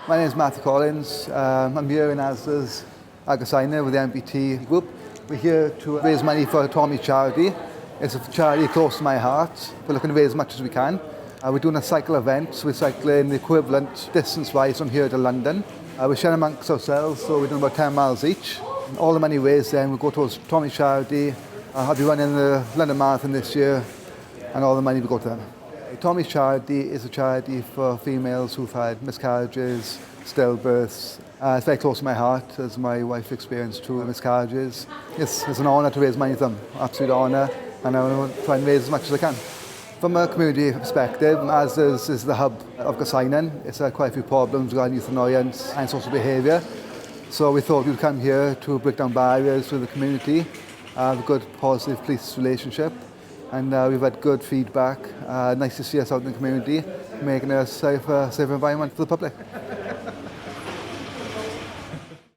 My name is Matthew Collins. I'm here in ASDA's Gorseinon with the MBT group. We're here to raise money for a Tommy charity. It's a charity close to my heart. We're looking to raise as much as we can. We're doing a cycle event, so we're cycling the equivalent distance-wise from here to London. We're sharing amongst ourselves, so we're doing about 10 miles each. All the money raised then will go towards Tommy charity. I'll be running the London Marathon this year, and all the money will go to them. Tommy's charity is a charity for females who've had miscarriages, stillbirths. It's very close to my heart as my wife experienced 2 miscarriages. It's an honour to raise money for them, absolute honour, and I want to try and raise as much as I can. From a community perspective, ASDA is the hub of Gorseinon. It's had quite a few problems regarding youth annoyance and social behaviour. So we thought we'd come here to break down barriers with the community, have a good positive police relationship. And we've had good feedback. Nice to see us out in the community, making a safer environment for the public.